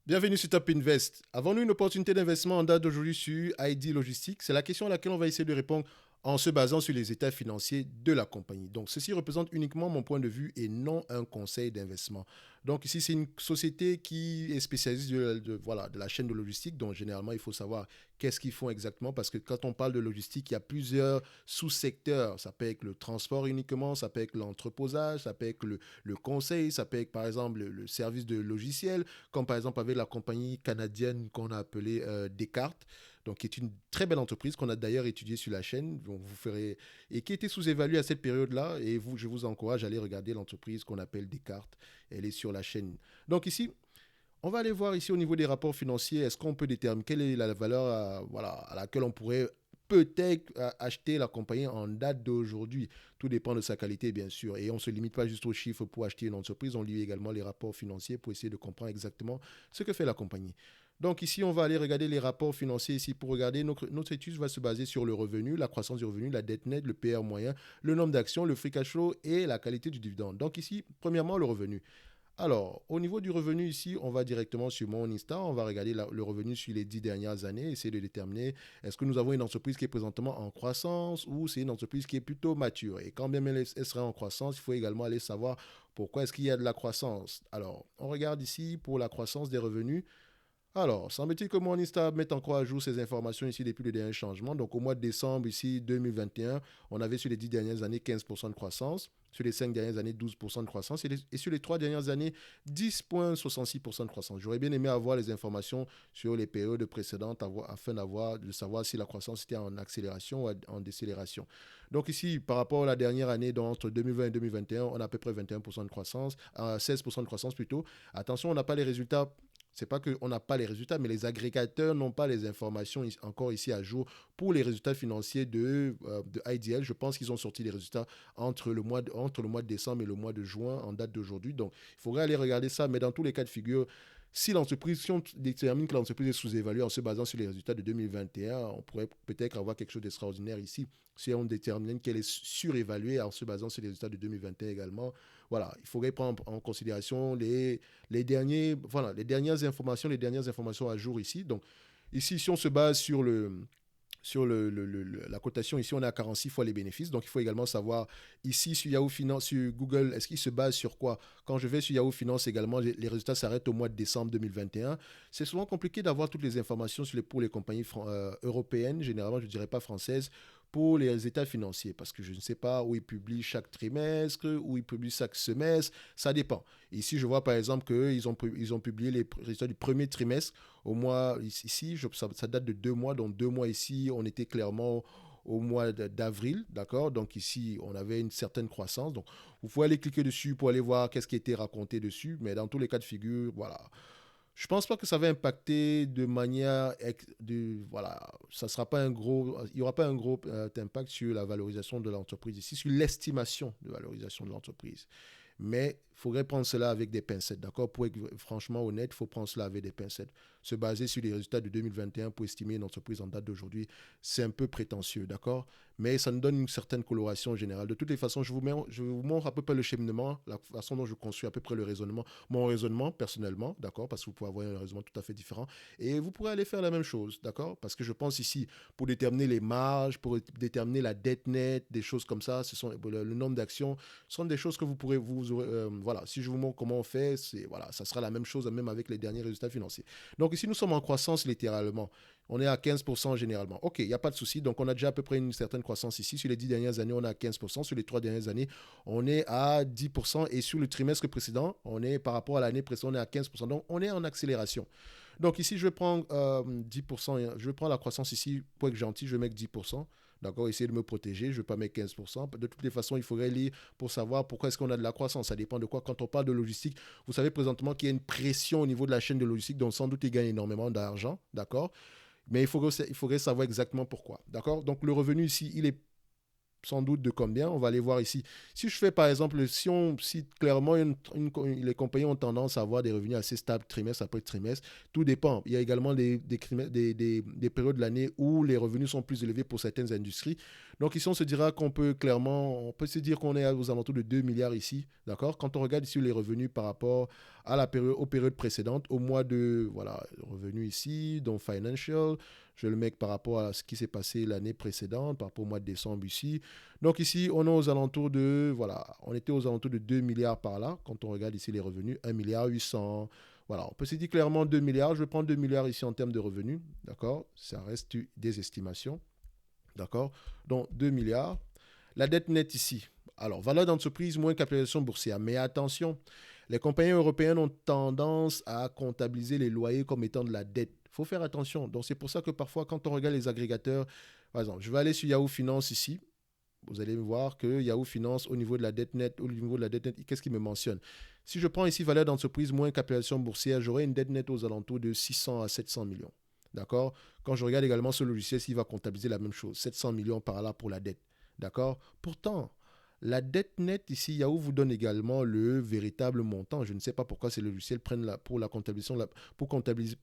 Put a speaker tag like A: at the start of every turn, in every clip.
A: Bienvenue sur Top Invest. Avons-nous une opportunité d'investissement en date d'aujourd'hui sur ID Logistique? C'est la question à laquelle on va essayer de répondre en se basant sur les états financiers de la compagnie. Donc, ceci représente uniquement mon point de vue et non un conseil d'investissement. Donc, ici, c'est une société qui est spécialiste voilà, de la chaîne de logistique. Donc, généralement, il faut savoir qu'est-ce qu'ils font exactement parce que quand on parle de logistique, il y a plusieurs sous-secteurs. Ça peut être le transport uniquement, ça peut être l'entreposage, ça peut être le conseil, ça peut être, par exemple, le service de logiciel, comme par exemple avec la compagnie canadienne qu'on a appelée Descartes, donc qui est une très belle entreprise qu'on a d'ailleurs étudiée sur la chaîne, donc vous ferez, et qui était sous-évaluée à cette période-là, et vous, je vous encourage à aller regarder l'entreprise qu'on appelle Descartes, elle est sur la chaîne. Donc ici, on va aller voir ici au niveau des rapports financiers, est-ce qu'on peut déterminer quelle est la valeur voilà, à laquelle on pourrait peut-être acheter la compagnie en date d'aujourd'hui. Tout dépend de sa qualité, bien sûr. Et on ne se limite pas juste aux chiffres pour acheter une entreprise, on lit également les rapports financiers pour essayer de comprendre exactement ce que fait la compagnie. Donc ici, on va aller regarder les rapports financiers ici pour regarder. Notre étude va se baser sur le revenu, la croissance du revenu, la dette nette, le PR moyen, le nombre d'actions, le free cash flow et la qualité du dividende. Donc ici, premièrement, le revenu. Alors, au niveau du revenu ici, on va directement sur mon Insta, on va regarder le revenu sur les 10 dernières années, essayer de déterminer est-ce que nous avons une entreprise qui est présentement en croissance ou c'est une entreprise qui est plutôt mature. Et quand bien elle serait en croissance, il faut également aller savoir pourquoi est-ce qu'il y a de la croissance. Alors, on regarde ici pour la croissance des revenus. Alors, semble-t-il que mon Insta met encore à jour ces informations ici depuis le dernier changement. Donc, au mois de décembre, ici, 2021, on avait sur les 10 dernières années 15% de croissance. Sur les 5 dernières années, 12% de croissance. Et sur les 3 dernières années, 10,66% de croissance. J'aurais bien aimé avoir les informations sur les périodes précédentes afin de savoir si la croissance était en accélération ou en décélération. Donc ici, par rapport à la dernière année, donc entre 2020 et 2021, on a à peu près 21% de croissance, 16% de croissance plutôt. Attention, on n'a pas les résultats. C'est pas qu'on n'a pas les résultats, mais les agrégateurs n'ont pas les informations encore ici à jour pour les résultats financiers de IDL. Je pense qu'ils ont sorti les résultats entre le mois de décembre et le mois de juin en date d'aujourd'hui. Donc, il faudrait aller regarder ça. Mais dans tous les cas de figure, si on détermine que l'entreprise est sous-évaluée en se basant sur les résultats de 2021, on pourrait peut-être avoir quelque chose d'extraordinaire ici. Si on détermine qu'elle est surévaluée en se basant sur les résultats de 2021 également, voilà, il faudrait prendre en considération les dernières informations à jour ici. Donc, ici, si on se base sur la cotation, ici, on est à 46 fois les bénéfices. Donc, il faut également savoir, ici, sur Yahoo Finance, sur Google, est-ce qu'il se base sur quoi? Quand je vais sur Yahoo Finance également, les résultats s'arrêtent au mois de décembre 2021. C'est souvent compliqué d'avoir toutes les informations pour les compagnies européennes, généralement, je ne dirais pas françaises, pour les états financiers, parce que je ne sais pas où ils publient chaque trimestre, où ils publient chaque semestre, ça dépend. Ici, je vois par exemple qu'ils ont publié les résultats du premier trimestre au mois, ici, ça date de 2 mois, donc 2 mois ici, on était clairement au mois d'avril, d'accord? Donc ici, on avait une certaine croissance. Donc, vous pouvez aller cliquer dessus pour aller voir qu'est-ce qui a été raconté dessus, mais dans tous les cas de figure, voilà. Je pense pas que ça va impacter de manière voilà, ça sera pas un gros il y aura pas un gros impact sur la valorisation de l'entreprise ici, sur l'estimation de valorisation de l'entreprise. Mais il faudrait prendre cela avec des pincettes, d'accord? Pour être franchement honnête, il faut prendre cela avec des pincettes. Se baser sur les résultats de 2021 pour estimer une entreprise en date d'aujourd'hui, c'est un peu prétentieux, d'accord? Mais ça nous donne une certaine coloration générale. De toutes les façons, je vous montre à peu près le cheminement, la façon dont je construis à peu près le raisonnement, mon raisonnement personnellement, d'accord? Parce que vous pouvez avoir un raisonnement tout à fait différent. Et vous pourrez aller faire la même chose, d'accord? Parce que je pense ici, pour déterminer les marges, pour déterminer la dette nette, des choses comme ça, ce sont le nombre d'actions, ce sont des choses que vous pourrez voilà, si je vous montre comment on fait, voilà, ça sera la même chose même avec les derniers résultats financiers. Donc ici, nous sommes en croissance littéralement. On est à 15% généralement. OK, il n'y a pas de souci. Donc, on a déjà à peu près une certaine croissance ici. Sur les 10 dernières années, on est à 15%. Sur les 3 dernières années, on est à 10%. Et sur le trimestre précédent, par rapport à l'année précédente, on est à 15%. Donc, on est en accélération. Donc, ici, je vais prendre 10%. Je vais prendre la croissance ici. Pour être gentil, je vais mettre 10%. D'accord, essayer de me protéger, je ne vais pas mettre 15%. De toutes les façons, il faudrait lire pour savoir pourquoi est-ce qu'on a de la croissance. Ça dépend de quoi. Quand on parle de logistique, vous savez présentement qu'il y a une pression au niveau de la chaîne de logistique, donc sans doute ils gagnent énormément d'argent. D'accord, mais il faudrait savoir exactement pourquoi. D'accord, donc le revenu ici, il est sans doute de combien. On va aller voir ici. Si je fais par exemple, si clairement les compagnies ont tendance à avoir des revenus assez stables trimestre après trimestre, tout dépend. Il y a également des périodes de l'année où les revenus sont plus élevés pour certaines industries. Donc ici, on se dira qu'on peut clairement, on peut se dire qu'on est aux alentours de 2 milliards ici, d'accord? Quand on regarde ici les revenus par rapport à aux périodes précédentes, au mois de, voilà, revenus ici, donc financial, je le mets par rapport à ce qui s'est passé l'année précédente, par rapport au mois de décembre ici. Donc ici, on est aux alentours de, voilà, on était aux alentours de 2 milliards par là, quand on regarde ici les revenus, 1 milliard 800. Voilà, on peut se dire clairement 2 milliards. Je vais prendre 2 milliards ici en termes de revenus, d'accord? Ça reste des estimations. D'accord? Donc 2 milliards. La dette nette ici. Alors, valeur d'entreprise moins capitalisation boursière. Mais attention, les compagnies européennes ont tendance à comptabiliser les loyers comme étant de la dette. Il faut faire attention. Donc, c'est pour ça que parfois, quand on regarde les agrégateurs, par exemple, je vais aller sur Yahoo Finance ici. Vous allez voir que Yahoo Finance, au niveau de la dette nette, qu'est-ce qu'il me mentionne? Si je prends ici valeur d'entreprise moins capitalisation boursière, j'aurai une dette nette aux alentours de 600 à 700 millions. D'accord? Quand je regarde également ce logiciel, il va comptabiliser la même chose. 700 millions par là pour la dette. D'accord? Pourtant, la dette nette ici, Yahoo vous donne également le véritable montant. Je ne sais pas pourquoi ces logiciels prennent pour la comptabilisation, pour comptabiliser,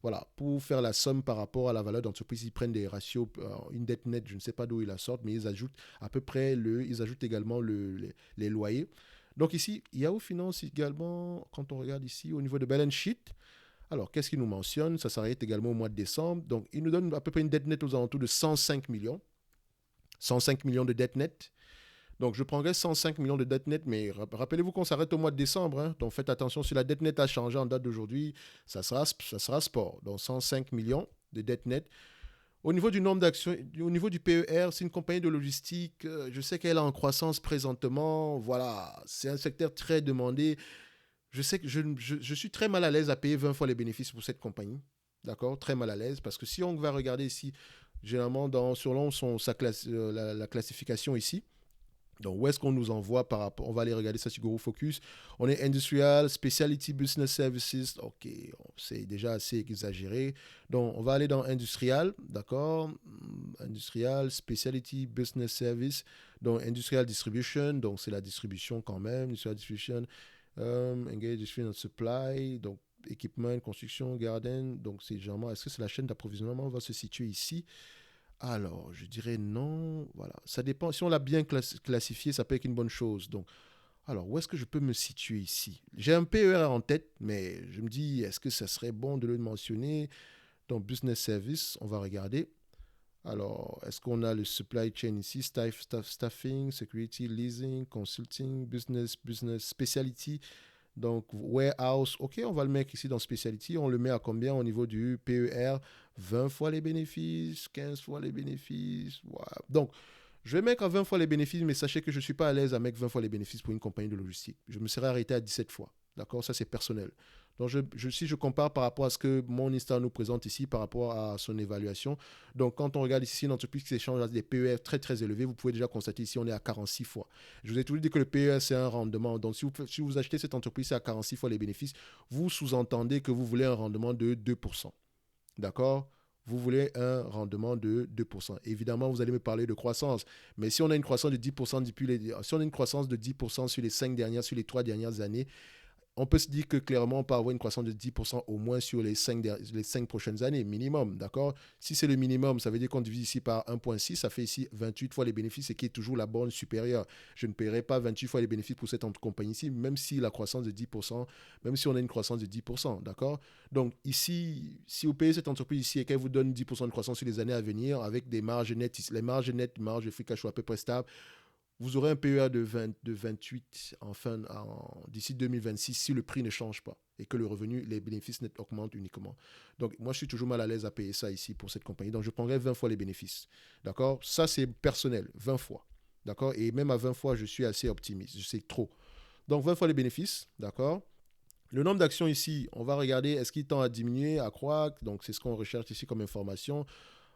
A: voilà, pour faire la somme par rapport à la valeur d'entreprise. Ils prennent des ratios, une dette nette, je ne sais pas d'où ils la sortent, mais ils ajoutent à peu près ils ajoutent également les loyers. Donc ici, Yahoo Finance également, quand on regarde ici au niveau de balance sheet, alors, qu'est-ce qu'il nous mentionne? Ça s'arrête également au mois de décembre. Donc, il nous donne à peu près une dette nette aux alentours de 105 millions. 105 millions de dette nette. Donc, je prendrai 105 millions de dette nette, mais rappelez-vous qu'on s'arrête au mois de décembre. Hein. Donc, faites attention, si la dette nette a changé en date d'aujourd'hui, ça sera sport. Donc, 105 millions de dette nette. Au niveau du nombre d'actions, au niveau du PER, c'est une compagnie de logistique. Je sais qu'elle est en croissance présentement. Voilà, c'est un secteur très demandé. Je sais que je suis très mal à l'aise à payer 20 fois les bénéfices pour cette compagnie. D'accord? Très mal à l'aise. Parce que si on va regarder ici, généralement, selon la classification ici, donc, où est-ce qu'on nous envoie par rapport? On va aller regarder ça sur Guru Focus. On est Industrial, Specialty Business Services. Ok, c'est déjà assez exagéré. Donc, on va aller dans Industrial, d'accord? Industrial, Specialty Business Service. Donc, Industrial Distribution. Donc, c'est la distribution quand même. Industrial Distribution. Engage in Supply. Donc, équipement, construction, garden. Donc, c'est généralement, est-ce que c'est la chaîne d'approvisionnement? On va se situer ici. Alors, je dirais non. Voilà, ça dépend. Si on l'a bien classifié, ça peut être une bonne chose. Donc, alors, où est-ce que je peux me situer ici? J'ai un PER en tête, mais je me dis, est-ce que ça serait bon de le mentionner dans Business Service? On va regarder. Alors, est-ce qu'on a le supply chain ici? Staffing, security, leasing, consulting, business specialty. Donc, warehouse, ok, on va le mettre ici dans Specialty. On le met à combien au niveau du PER? 20 fois les bénéfices, 15 fois les bénéfices. Voilà. Donc, je vais mettre à 20 fois les bénéfices, mais sachez que je ne suis pas à l'aise à mettre 20 fois les bénéfices pour une compagnie de logistique. Je me serais arrêté à 17 fois. D'accord? Ça, c'est personnel. Donc, si je compare par rapport à ce que mon Insta nous présente ici, par rapport à son évaluation, donc quand on regarde ici une entreprise qui s'échange des PER très très élevés, vous pouvez déjà constater ici on est à 46 fois. Je vous ai toujours dit que le PER c'est un rendement. Donc si vous achetez cette entreprise c'est à 46 fois les bénéfices, vous sous-entendez que vous voulez un rendement de 2%. D'accord? Vous voulez un rendement de 2%. Évidemment, vous allez me parler de croissance. Mais si on a une croissance de 10%, si on a une croissance de 10% sur sur les 3 dernières années, on peut se dire que clairement, on peut avoir une croissance de 10% au moins sur les 5 prochaines années, minimum, d'accord? Si c'est le minimum, ça veut dire qu'on divise ici par 1,6, ça fait ici 28 fois les bénéfices, et qui est toujours la borne supérieure. Je ne paierai pas 28 fois les bénéfices pour cette compagnie ici, même si la croissance de 10%, même si on a une croissance de 10%, d'accord? Donc ici, si vous payez cette entreprise ici et qu'elle vous donne 10% de croissance sur les années à venir, avec des marges nettes, les marges nettes, marges de free cash flow à peu près stables, vous aurez un PEA de 28 d'ici 2026 si le prix ne change pas et que le revenu, les bénéfices nets augmentent uniquement. Donc, moi, je suis toujours mal à l'aise à payer ça ici pour cette compagnie. Donc, je prendrai 20 fois les bénéfices. D'accord? Ça, c'est personnel, 20 fois. D'accord? Et même à 20 fois, je suis assez optimiste. Je sais trop. Donc, 20 fois les bénéfices. D'accord? Le nombre d'actions ici, on va regarder, est-ce qu'il tend à diminuer, à croître? Donc, c'est ce qu'on recherche ici comme information.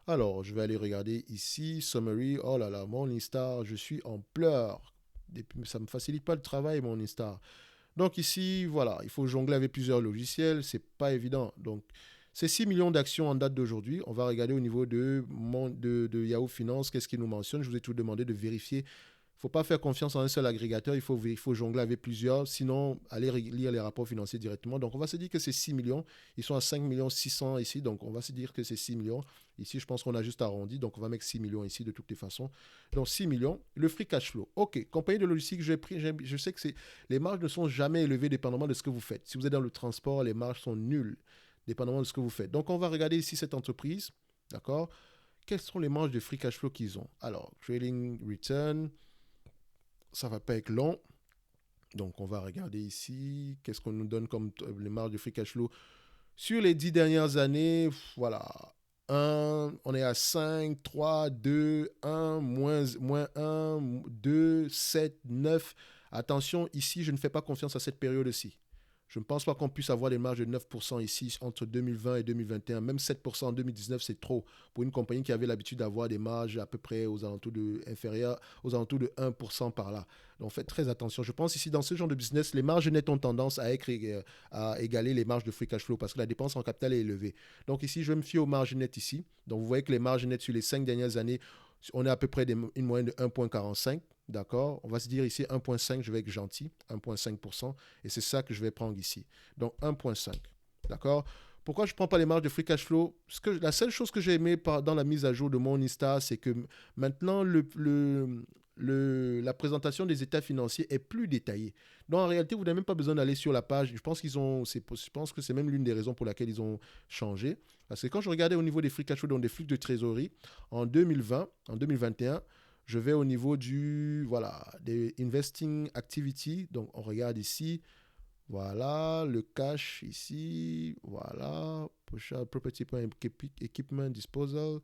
A: Alors, je vais aller regarder ici, Summary. Oh là là, mon Instar, je suis en pleurs. Ça ne me facilite pas le travail, mon Instar. Donc ici, voilà, il faut jongler avec plusieurs logiciels. C'est pas évident. Donc, C'est 6 millions d'actions en date d'aujourd'hui. On va regarder au niveau de Yahoo Finance, qu'est-ce qu'il nous mentionne. Je vous ai tout demandé de vérifier. Il ne faut pas faire confiance en un seul agrégateur, il faut jongler avec plusieurs, sinon allez lire les rapports financiers directement. Donc on va se dire que c'est 6 millions, ils sont à 5 millions 600 ici, donc on va se dire que c'est 6 millions. Ici je pense qu'on a juste arrondi, donc on va mettre 6 millions ici de toutes les façons. Donc 6 millions, le free cash flow. Ok, compagnie de logistique, je sais que les marges ne sont jamais élevées dépendamment de ce que vous faites. Si vous êtes dans le transport, les marges sont nulles, dépendamment de ce que vous faites. Donc on va regarder ici cette entreprise, d'accord. Quelles sont les marges de free cash flow qu'ils ont? Alors, trading return, ça va pas être long. Donc, on va regarder ici. Qu'est-ce qu'on nous donne comme les marges de free cash flow sur les 10 dernières années? Voilà. 1, on est à 5, 3, 2, 1, moins 1, 2, 7, 9. Attention, ici, je ne fais pas confiance à cette période-ci. Je ne pense pas qu'on puisse avoir des marges de 9% ici entre 2020 et 2021. Même 7% en 2019, c'est trop pour une compagnie qui avait l'habitude d'avoir des marges à peu près inférieures aux alentours de 1% par là. Donc faites très attention. Je pense ici, dans ce genre de business, les marges nettes ont tendance à égaler les marges de free cash flow parce que la dépense en capital est élevée. Donc ici, je vais me fier aux marges nettes ici. Donc vous voyez que les marges nettes sur les 5 dernières années, on est à peu près une moyenne de 1,45. D'accord? On va se dire ici 1,5, je vais être gentil, 1,5%, et c'est ça que je vais prendre ici. Donc 1,5. D'accord? Pourquoi je ne prends pas les marges de free cash flow? La seule chose que j'ai aimé dans la mise à jour de mon Insta, c'est que maintenant la présentation des états financiers est plus détaillée. Donc en réalité, vous n'avez même pas besoin d'aller sur la page. Je pense que c'est même l'une des raisons pour laquelle ils ont changé. Parce que quand je regardais au niveau des free cash flow, donc des flux de trésorerie, en 2020, en 2021, je vais au niveau des investing activity. Donc, on regarde ici. Voilà, le cash ici. Voilà, property equipment disposal.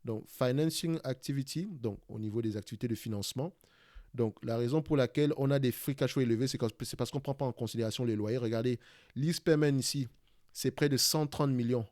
A: Donc, financing activity. Donc, au niveau des activités de financement. Donc, la raison pour laquelle on a des free cash flow élevés, c'est parce qu'on ne prend pas en considération les loyers. Regardez, lease payment ici, c'est près de 130 millions.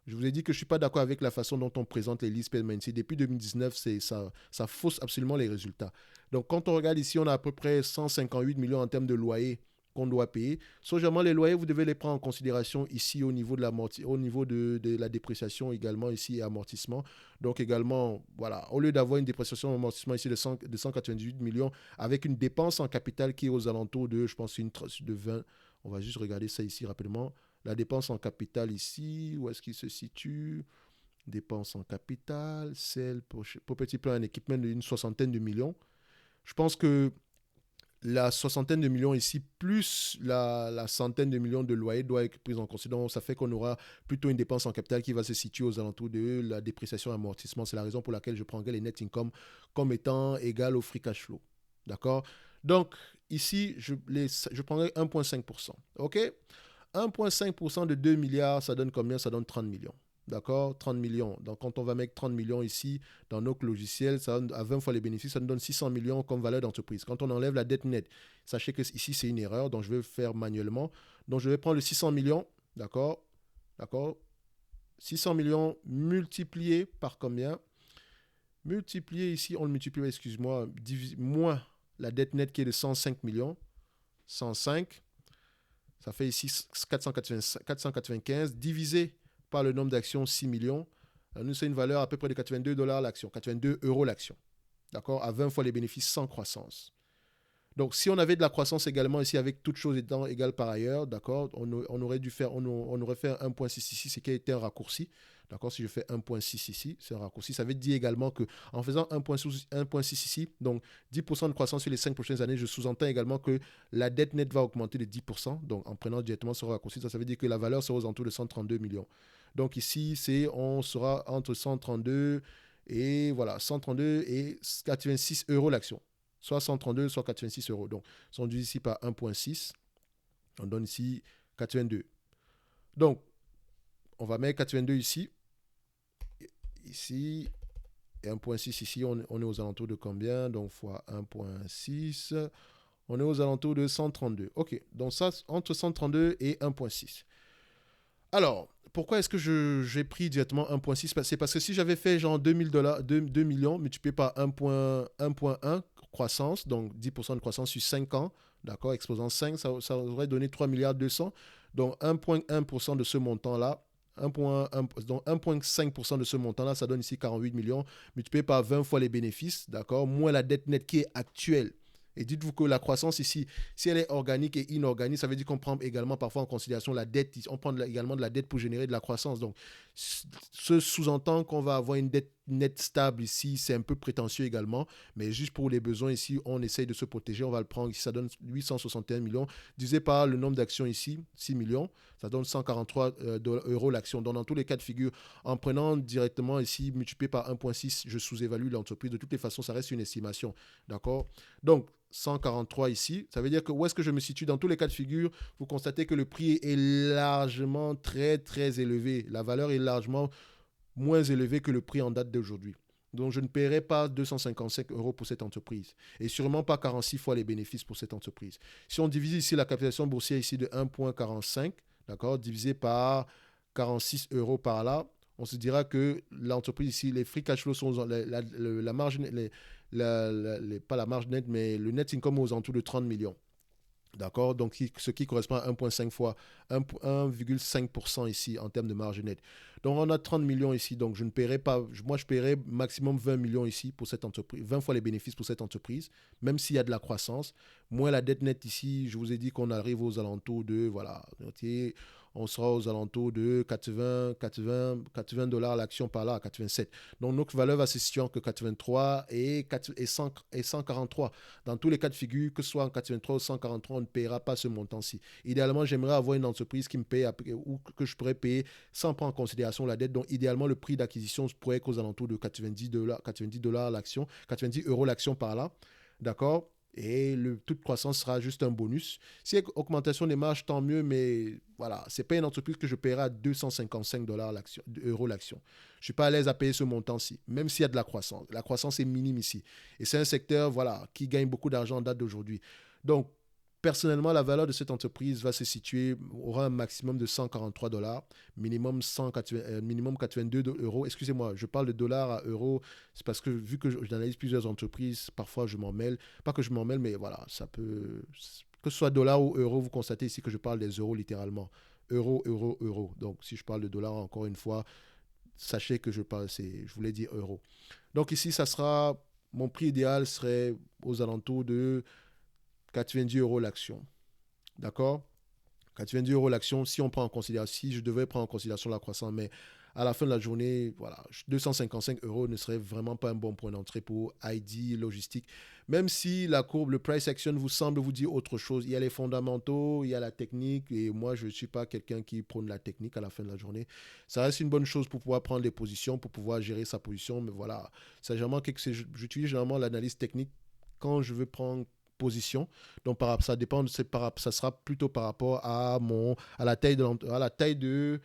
A: Je vous ai dit que je ne suis pas d'accord avec la façon dont on présente les lease payments. Depuis 2019, ça fausse absolument les résultats. Donc, quand on regarde ici, on a à peu près 158 millions en termes de loyers qu'on doit payer. Seulement, les loyers, vous devez les prendre en considération ici au niveau de la dépréciation également ici et amortissement. Donc, également, voilà, au lieu d'avoir une dépréciation et amortissement ici de 198 millions avec une dépense en capital qui est aux alentours de, je pense, de 20. On va juste regarder ça ici rapidement. La dépense en capital ici, où est-ce qu'il se situe? Dépense en capital, celle pour petit plan, un équipement d'une soixantaine de millions. Je pense que la soixantaine de millions ici, plus la centaine de millions de loyers doit être prise en considération. Ça fait qu'on aura plutôt une dépense en capital qui va se situer aux alentours de la dépréciation et amortissement. C'est la raison pour laquelle je prendrai les net income comme étant égal au free cash flow. D'accord? Donc, ici, je prendrai 1,5%. OK? 1,5% de 2 milliards, ça donne combien? Ça donne 30 millions. D'accord? 30 millions. Donc, quand on va mettre 30 millions ici dans notre logiciel, ça donne à 20 fois les bénéfices, ça nous donne 600 millions comme valeur d'entreprise. Quand on enlève la dette nette, sachez que ici, c'est une erreur, donc je vais le faire manuellement. Donc, je vais prendre le 600 millions. D'accord? D'accord? 600 millions multiplié par combien? Multiplié ici, on le multiplie, excuse-moi, moins la dette nette qui est de 105 millions. 105. Ça fait ici 495 divisé par le nombre d'actions, 6 millions. Nous, c'est une valeur à peu près de 82 $ l'action, 82 € l'action. D'accord? À 20 fois les bénéfices sans croissance. Donc, si on avait de la croissance également ici, avec toutes choses étant égales par ailleurs, d'accord, on aurait fait 1,6 ici, ce qui a été un raccourci. D'accord, si je fais 1,6 ici, c'est un raccourci. Ça veut dire également qu'en faisant 1,6 ici, donc 10% de croissance sur les 5 prochaines années, je sous-entends également que la dette nette va augmenter de 10%. Donc, en prenant directement ce raccourci, ça veut dire que la valeur sera aux alentours de 132 millions. Donc, ici, on sera entre 132 et voilà, 132 et 86 € l'action. Soit 132, soit 86 €. Donc, si on divise ici par 1,6, on donne ici 82. Donc, on va mettre 82 ici. Ici, et 1,6 ici, on est aux alentours de combien? Donc, fois 1,6, on est aux alentours de 132. OK, donc ça, entre 132 et 1,6. Alors, pourquoi est-ce que j'ai pris directement 1,6? C'est parce que si j'avais fait genre 2 millions multiplié par 1,1 croissance, donc 10% de croissance sur 5 ans, d'accord, exposant 5, ça aurait donné 3 milliards 200. Donc 1,1% de ce montant-là, donc 1,5% de ce montant-là, ça donne ici 48 millions, multiplié par 20 fois les bénéfices, d'accord, moins la dette nette qui est actuelle. Et dites-vous que la croissance ici, si elle est organique et inorganique, ça veut dire qu'on prend également parfois en considération la dette. On prend également de la dette pour générer de la croissance. Donc, ce sous-entend qu'on va avoir une dette nette stable ici. C'est un peu prétentieux également. Mais juste pour les besoins ici, on essaye de se protéger. On va le prendre ici. Ça donne 861 millions. Divisé par le nombre d'actions ici, 6 millions. Ça donne 143 euros l'action. Donc, dans tous les cas de figure, en prenant directement ici, multiplié par 1,6, je sous-évalue l'entreprise. De toutes les façons, ça reste une estimation. D'accord? Donc, 143 ici, ça veut dire que où est-ce que je me situe dans tous les cas de figure, vous constatez que le prix est largement très très élevé. La valeur est largement moins élevée que le prix en date d'aujourd'hui. Donc je ne paierai pas 255 euros pour cette entreprise et sûrement pas 46 fois les bénéfices pour cette entreprise. Si on divise ici la capitalisation boursière ici de 1,45, d'accord, divisé par 46 euros par là, on se dira que l'entreprise ici, les free cash flows sont la marge, pas la marge nette, mais le net income aux alentours de 30 millions. D'accord? Donc, ce qui correspond à 1,5 fois, 1,5% ici en termes de marge nette. Donc, on a 30 millions ici. Donc, je ne paierai pas, moi, je paierai maximum 20 millions ici pour cette entreprise, 20 fois les bénéfices pour cette entreprise, même s'il y a de la croissance. Moins la dette nette ici, je vous ai dit qu'on arrive aux alentours de, voilà, on sera aux alentours de 80 dollars l'action par là, à 87. Donc, notre valeur va se situer entre 83 et 143. Dans tous les cas de figure, que ce soit en 83 ou 143, on ne paiera pas ce montant-ci. Idéalement, j'aimerais avoir une entreprise qui me paye ou que je pourrais payer sans prendre en considération la dette. Donc, idéalement, le prix d'acquisition pourrait être aux alentours de 90 dollars l'action, 90 euros l'action par là. D'accord? Et toute croissance sera juste un bonus. Si il y a augmentation des marges, tant mieux, mais voilà, ce n'est pas une entreprise que je paierai à 255 euros l'action. Je ne suis pas à l'aise à payer ce montant-ci, même s'il y a de la croissance. La croissance est minime ici. Et c'est un secteur voilà, qui gagne beaucoup d'argent en date d'aujourd'hui. Donc, personnellement, la valeur de cette entreprise va se situer, aura un maximum de 143 dollars, minimum, minimum 82 euros. Excusez-moi, je parle de dollars à euros, c'est parce que vu que j'analyse plusieurs entreprises, parfois je m'en mêle. Pas que je m'en mêle, mais voilà, ça peut... Que ce soit dollars ou euros, vous constatez ici que je parle des euros littéralement. Euro, euro, euro. Donc, si je parle de dollars, encore une fois, sachez que je voulais dire euro. Donc ici, ça sera... Mon prix idéal serait aux alentours de 90 euros l'action. D'accord? 90 euros l'action, si on prend en considération, si je devais prendre en considération la croissance, mais à la fin de la journée, voilà, 255 euros ne serait vraiment pas un bon point d'entrée pour ID Logistique. Même si la courbe, le price action vous semble vous dire autre chose. Il y a les fondamentaux, il y a la technique, et moi, je ne suis pas quelqu'un qui prône la technique à la fin de la journée. Ça reste une bonne chose pour pouvoir prendre des positions, pour pouvoir gérer sa position, mais voilà, j'utilise généralement l'analyse technique quand je veux prendre position. Donc, ça dépend, ça sera plutôt par rapport à la taille de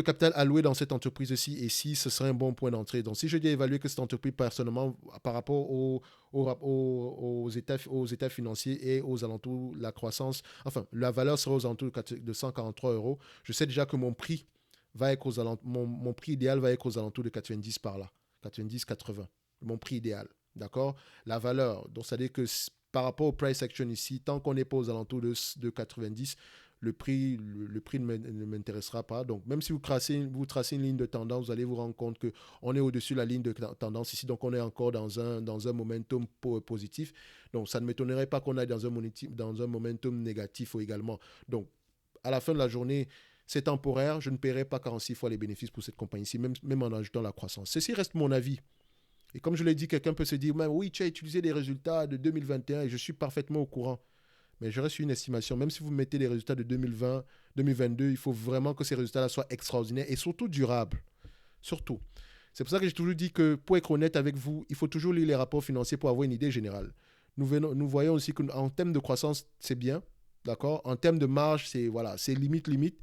A: capital alloué dans cette entreprise-ci et si ce serait un bon point d'entrée. Donc, si je dis évaluer que cette entreprise, personnellement, par rapport aux états financiers et aux alentours, la croissance, enfin, la valeur sera aux alentours de 143 euros. Je sais déjà que mon prix mon prix idéal va être aux alentours de 90 par là, 90-80, mon prix idéal. D'accord? La valeur, donc ça veut dire que par rapport au price action ici, tant qu'on n'est pas aux alentours de 90, le prix ne m'intéressera pas. Donc, même si vous tracez une ligne de tendance, vous allez vous rendre compte qu'on est au-dessus de la ligne de tendance ici. Donc, on est encore dans un momentum positif. Donc, ça ne m'étonnerait pas qu'on aille dans un momentum négatif également. Donc, à la fin de la journée, c'est temporaire. Je ne paierai pas 46 fois les bénéfices pour cette compagnie-ci, même en ajoutant la croissance. Ceci reste mon avis. Et comme je l'ai dit, quelqu'un peut se dire, oui, tu as utilisé les résultats de 2021 et je suis parfaitement au courant. Mais je reste une estimation. Même si vous mettez les résultats de 2020, 2022, il faut vraiment que ces résultats-là soient extraordinaires et surtout durables. Surtout. C'est pour ça que j'ai toujours dit que, pour être honnête avec vous, il faut toujours lire les rapports financiers pour avoir une idée générale. Nous voyons aussi qu'en termes de croissance, c'est bien. D'accord? En termes de marge, c'est limite.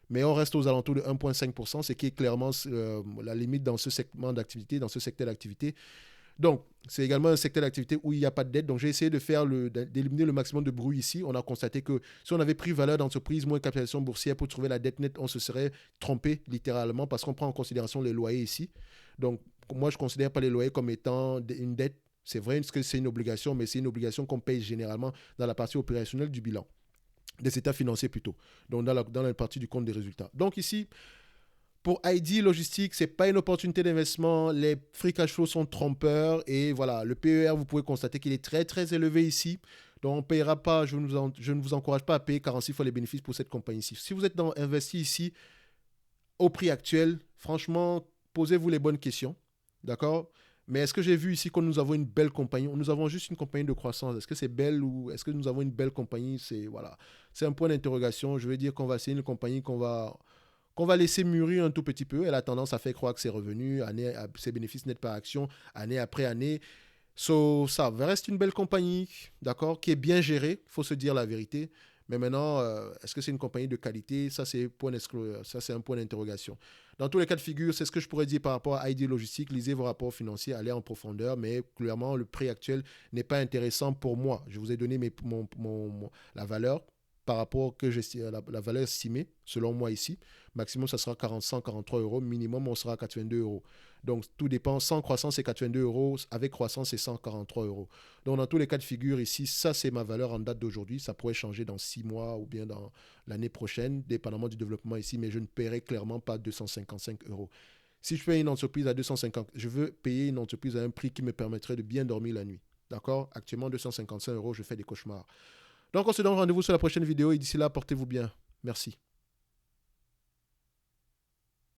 A: Mais on reste aux alentours de 1,5%, ce qui est clairement la limite dans ce segment d'activité, dans ce secteur d'activité. Donc, c'est également un secteur d'activité où il n'y a pas de dette. Donc, j'ai essayé d'éliminer le maximum de bruit ici. On a constaté que si on avait pris valeur d'entreprise moins capitalisation boursière pour trouver la dette nette, on se serait trompé littéralement parce qu'on prend en considération les loyers ici. Donc, moi, je ne considère pas les loyers comme étant une dette. C'est vrai que c'est une obligation, mais c'est une obligation qu'on paye généralement dans la partie opérationnelle du bilan. des états financiers plutôt, donc dans la partie du compte des résultats. Donc ici, pour ID Logistique, ce n'est pas une opportunité d'investissement. Les free cash flow sont trompeurs. Et voilà, le PER, vous pouvez constater qu'il est très, très élevé ici. Donc, on ne payera pas, je ne vous encourage pas à payer 46 fois les bénéfices pour cette compagnie-ci. Si vous êtes investi ici, au prix actuel, franchement, posez-vous les bonnes questions. D'accord? Mais est-ce que j'ai vu ici que nous avons une belle compagnie? Nous avons juste une compagnie de croissance. Est-ce que c'est belle ou est-ce que nous avons une belle compagnie? Voilà, c'est un point d'interrogation. Je veux dire qu'on va essayer une compagnie qu'on va laisser mûrir un tout petit peu. Elle a tendance à faire croire que ses revenus, ses bénéfices nets par action, année après année. Ça reste une belle compagnie, d'accord, qui est bien gérée, il faut se dire la vérité. Mais maintenant, est-ce que c'est une compagnie de qualité? Ça, c'est un point d'interrogation. Dans tous les cas de figure, c'est ce que je pourrais dire par rapport à ID Logistique. Lisez vos rapports financiers, allez en profondeur, mais clairement, le prix actuel n'est pas intéressant pour moi. Je vous ai donné la valeur par rapport que la valeur estimée, selon moi ici. Maximum, ça sera 143 euros. Minimum, on sera à 82 euros. Donc, tout dépend. Sans croissance, c'est 82 euros. Avec croissance, c'est 143 euros. Donc, dans tous les cas de figure, ici, ça, c'est ma valeur en date d'aujourd'hui. Ça pourrait changer dans 6 mois ou bien dans l'année prochaine, dépendamment du développement ici, mais je ne paierai clairement pas 255 euros. Si je paye une entreprise à 250, je veux payer une entreprise à un prix qui me permettrait de bien dormir la nuit. D'accord? Actuellement, 255 euros, je fais des cauchemars. Donc, on se donne rendez-vous sur la prochaine vidéo et d'ici là, portez-vous bien. Merci.